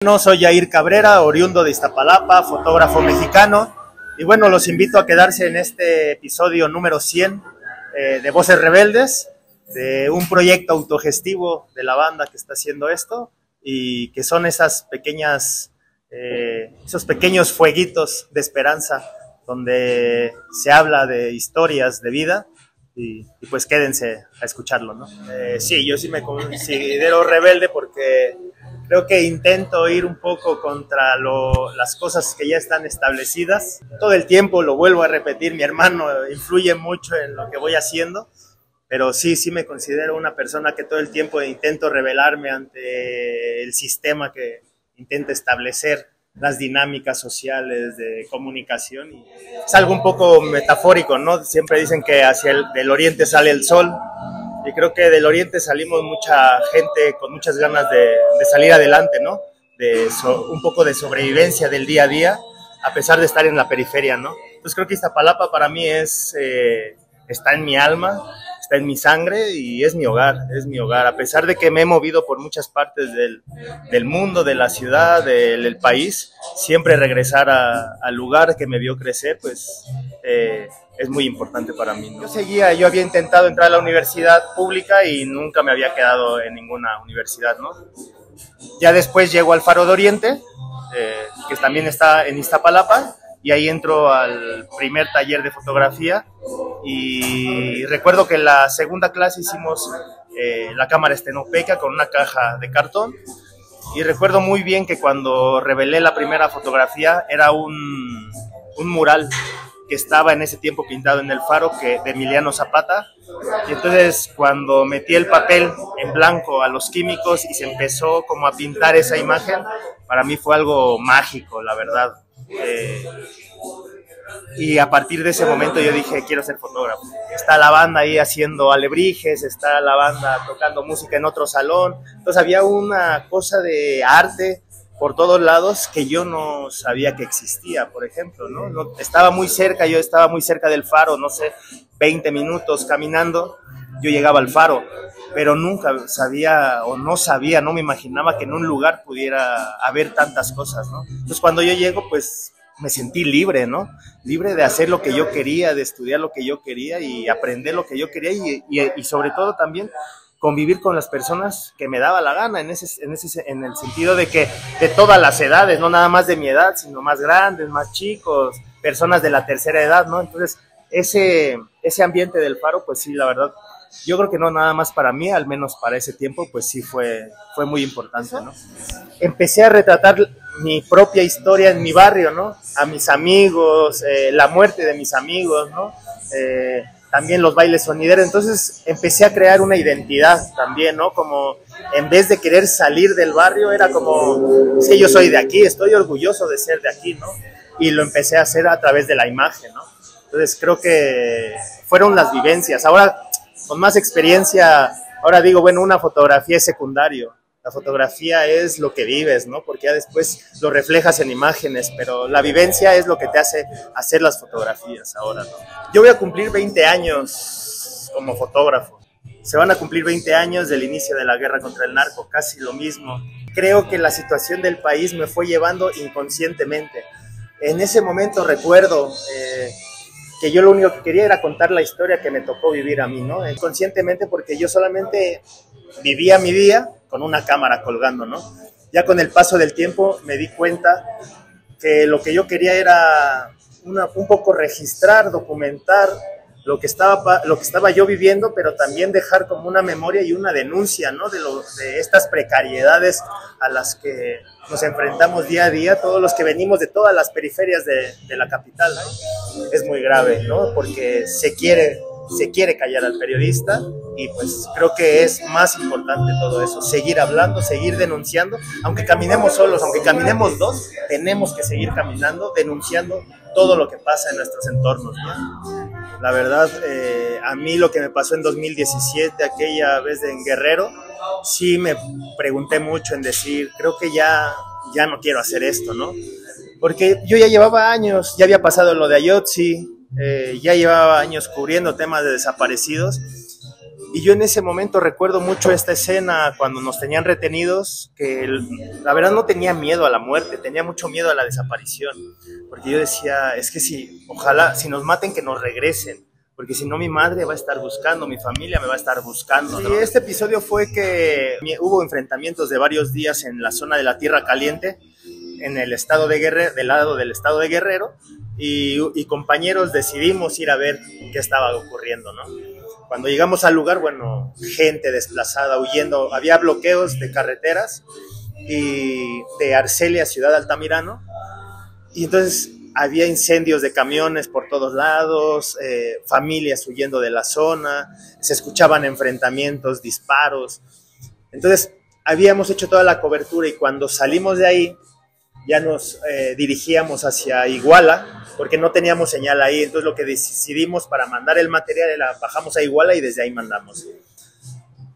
No, soy Jair Cabrera, oriundo de Iztapalapa, fotógrafo mexicano, y bueno, los invito a quedarse en este episodio número 100 de Voces Rebeldes, de un proyecto autogestivo de la banda que está haciendo esto, y que son esas pequeñas, esos pequeños fueguitos de esperanza, donde se habla de historias de vida, y pues quédense a escucharlo, ¿no? Sí, yo sí me considero rebelde porque creo que intento ir un poco contra las cosas que ya están establecidas. Todo el tiempo lo vuelvo a repetir, mi hermano influye mucho en lo que voy haciendo, pero sí me considero una persona que todo el tiempo intento rebelarme ante el sistema que intenta establecer las dinámicas sociales de comunicación. Y es algo un poco metafórico, ¿no? Siempre dicen que del oriente sale el sol. Y creo que del oriente salimos mucha gente con muchas ganas de salir adelante, ¿no? Un poco de sobrevivencia del día a día, a pesar de estar en la periferia, ¿no? Entonces creo que Iztapalapa para mí está en mi alma, está en mi sangre y es mi hogar, es mi hogar. A pesar de que me he movido por muchas partes del mundo, de la ciudad, del país, siempre regresar al lugar que me vio crecer, pues es muy importante para mí, ¿no? Yo había intentado entrar a la universidad pública y nunca me había quedado en ninguna universidad, ¿no? Ya después llego al Faro de Oriente, que también está en Iztapalapa, y ahí entro al primer taller de fotografía, y recuerdo que en la segunda clase hicimos la cámara estenopeica con una caja de cartón, y recuerdo muy bien que cuando revelé la primera fotografía era un mural que estaba en ese tiempo pintado en el Faro, de Emiliano Zapata, y entonces cuando metí el papel en blanco a los químicos y se empezó como a pintar esa imagen, para mí fue algo mágico, la verdad. Y a partir de ese momento yo dije, quiero ser fotógrafo. Está la banda ahí haciendo alebrijes, está la banda tocando música en otro salón, entonces había una cosa de arte por todos lados que yo no sabía que existía, por ejemplo, ¿no? Yo estaba muy cerca del Faro, no sé, 20 minutos caminando, yo llegaba al Faro, pero nunca no me imaginaba que en un lugar pudiera haber tantas cosas, ¿no? Entonces cuando yo llego, pues me sentí libre, ¿no? Libre de hacer lo que yo quería, de estudiar lo que yo quería y aprender lo que yo quería y sobre todo también convivir con las personas que me daba la gana, en el sentido de que de todas las edades, no nada más de mi edad, sino más grandes, más chicos, personas de la tercera edad, ¿no? Entonces, ese ambiente del Faro, pues sí, la verdad, yo creo que no nada más para mí, al menos para ese tiempo, pues sí fue muy importante, ¿no? Empecé a retratar mi propia historia en mi barrio, ¿no? A mis amigos, la muerte de mis amigos, ¿no? También los bailes sonideros, entonces empecé a crear una identidad también, ¿no? Como en vez de querer salir del barrio, era como, es que yo soy de aquí, estoy orgulloso de ser de aquí, ¿no? Y lo empecé a hacer a través de la imagen, ¿no? Entonces creo que fueron las vivencias. Ahora, con más experiencia, ahora digo, bueno, una fotografía es secundario. La fotografía es lo que vives, ¿no? Porque ya después lo reflejas en imágenes, pero la vivencia es lo que te hace hacer las fotografías ahora, ¿no? Yo voy a cumplir 20 años como fotógrafo. Se van a cumplir 20 años del inicio de la guerra contra el narco, casi lo mismo. Creo que la situación del país me fue llevando inconscientemente. En ese momento recuerdo que yo lo único que quería era contar la historia que me tocó vivir a mí, ¿no? Inconscientemente, porque yo solamente vivía mi día con una cámara colgando, ¿no? Ya con el paso del tiempo me di cuenta que lo que yo quería era un poco registrar, documentar lo que estaba yo viviendo, pero también dejar como una memoria y una denuncia, ¿no? De estas precariedades a las que nos enfrentamos día a día, todos los que venimos de todas las periferias de la capital, ¿no? Es muy grave, ¿no? Porque se quiere callar al periodista y pues creo que es más importante todo eso, seguir hablando, seguir denunciando, aunque caminemos solos, aunque caminemos dos, tenemos que seguir caminando, denunciando todo lo que pasa en nuestros entornos, ¿no? La verdad, a mí lo que me pasó en 2017, aquella vez en Guerrero, sí me pregunté mucho en decir, creo que ya no quiero hacer esto, ¿no? Porque yo ya llevaba años, ya había pasado lo de Ayotzi, ya llevaba años cubriendo temas de desaparecidos Y yo en ese momento recuerdo mucho esta escena cuando nos tenían retenidos, que la verdad no tenía miedo a la muerte, tenía mucho miedo a la desaparición, porque yo decía, es que ojalá, si nos maten, que nos regresen, porque si no mi madre va a estar buscando, mi familia me va a estar buscando, ¿no? Y este episodio fue que hubo enfrentamientos de varios días en la zona de la Tierra Caliente, en el estado de Guerrero, del lado del estado de Guerrero, y compañeros decidimos ir a ver qué estaba ocurriendo, ¿no? Cuando llegamos al lugar, bueno, gente desplazada, huyendo, había bloqueos de carreteras y de Arcelia, Ciudad Altamirano, y entonces había incendios de camiones por todos lados, familias huyendo de la zona, se escuchaban enfrentamientos, disparos. Entonces habíamos hecho toda la cobertura y cuando salimos de ahí ya nos dirigíamos hacia Iguala, porque no teníamos señal ahí. Entonces lo que decidimos para mandar el material era bajamos a Iguala y desde ahí mandamos.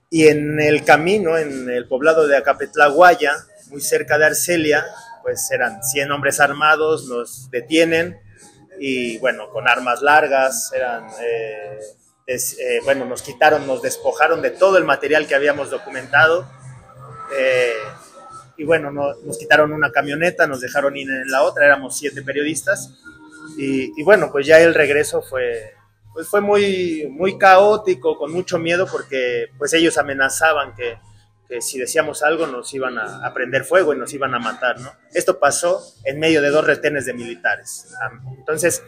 Y en el camino, en el poblado de Acapetlahuaya, muy cerca de Arcelia, pues eran 100 hombres armados, nos detienen y bueno, con armas largas, bueno, nos quitaron, nos despojaron de todo el material que habíamos documentado. Y bueno, nos quitaron una camioneta, nos dejaron ir en la otra, éramos 7 periodistas, y bueno, pues ya el regreso fue muy, muy caótico, con mucho miedo, porque pues ellos amenazaban que si decíamos algo nos iban a prender fuego y nos iban a matar, ¿no? Esto pasó en medio de 2 retenes de militares. Entonces,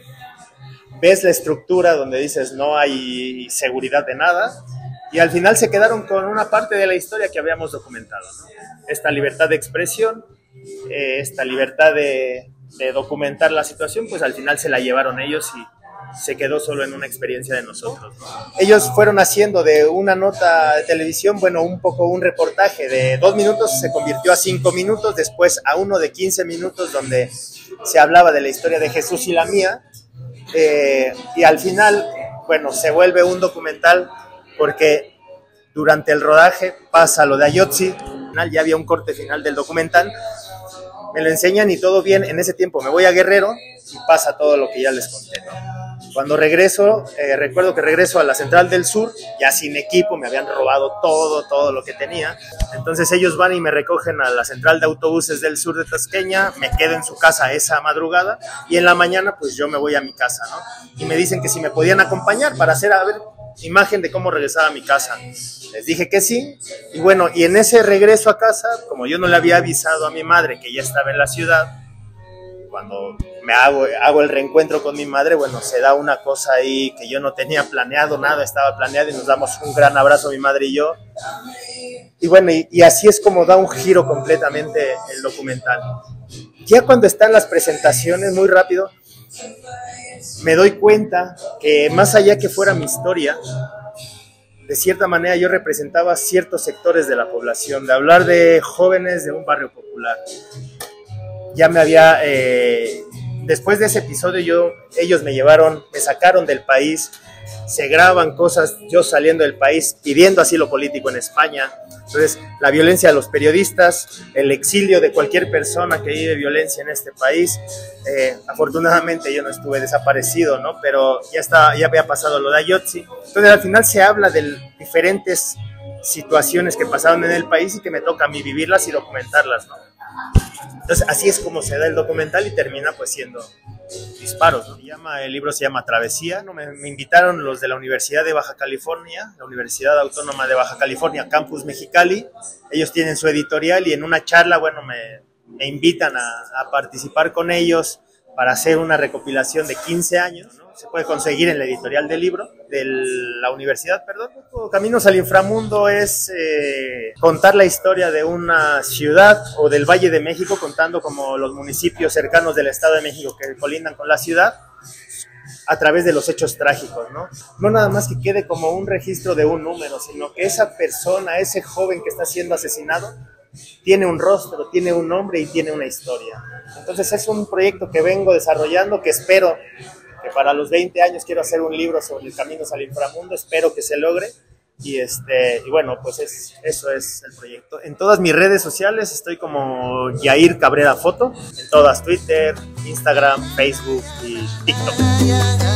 ves la estructura donde dices no hay seguridad de nada, y al final se quedaron con una parte de la historia que habíamos documentado, ¿no? Esta libertad de expresión, esta libertad de documentar la situación, pues al final se la llevaron ellos y se quedó solo en una experiencia de nosotros, ¿no? Ellos fueron haciendo de una nota de televisión, bueno, un poco un reportaje de 2 minutos, se convirtió a 5 minutos, después a uno de 15 minutos donde se hablaba de la historia de Jesús y la mía, y al final, bueno, se vuelve un documental porque durante el rodaje pasa lo de Ayotzi, ya había un corte final del documental, me lo enseñan y todo bien. En ese tiempo me voy a Guerrero y pasa todo lo que ya les conté, ¿no? Cuando regreso, recuerdo que regreso a la Central del Sur, ya sin equipo, me habían robado todo lo que tenía. Entonces ellos van y me recogen a la Central de Autobuses del Sur de Tasqueña, me quedo en su casa esa madrugada y en la mañana pues yo me voy a mi casa, ¿no? Y me dicen que si me podían acompañar para hacer, a ver, imagen de cómo regresaba a mi casa. Les dije que sí, y bueno, y en ese regreso a casa, como yo no le había avisado a mi madre que ya estaba en la ciudad, cuando me hago el reencuentro con mi madre, bueno, se da una cosa ahí que yo no tenía planeado, nada estaba planeado, y nos damos un gran abrazo mi madre y yo, y bueno, y así es como da un giro completamente el documental. Ya cuando están las presentaciones, muy rápido, me doy cuenta que más allá que fuera mi historia, de cierta manera yo representaba ciertos sectores de la población, de hablar de jóvenes de un barrio popular. Ya me había, después de ese episodio ellos me sacaron del país, se graban cosas yo saliendo del país, pidiendo asilo político en España. Entonces, la violencia a los periodistas, el exilio de cualquier persona que vive violencia en este país. Afortunadamente yo no estuve desaparecido, ¿no? Pero ya había pasado lo de Ayotzi. Entonces, al final se habla de diferentes situaciones que pasaron en el país y que me toca a mí vivirlas y documentarlas, ¿no? Entonces, así es como se da el documental y termina pues siendo disparos, ¿no? El libro se llama Travesía, ¿no? Me invitaron los de la Universidad de Baja California, la Universidad Autónoma de Baja California, Campus Mexicali. Ellos tienen su editorial y en una charla, bueno, me invitan a participar con ellos para hacer una recopilación de 15 años, ¿no? Se puede conseguir en la editorial del libro, de la universidad, perdón. Caminos al Inframundo es contar la historia de una ciudad o del Valle de México, contando como los municipios cercanos del Estado de México que colindan con la ciudad, a través de los hechos trágicos, ¿no? No nada más que quede como un registro de un número, sino que esa persona, ese joven que está siendo asesinado, tiene un rostro, tiene un nombre y tiene una historia. Entonces es un proyecto que vengo desarrollando, que espero que para los 20 años quiero hacer un libro sobre el Caminos al Inframundo, espero que se logre. Y bueno, pues eso es el proyecto. En todas mis redes sociales estoy como Yair Cabrera Foto, en todas, Twitter, Instagram, Facebook y TikTok.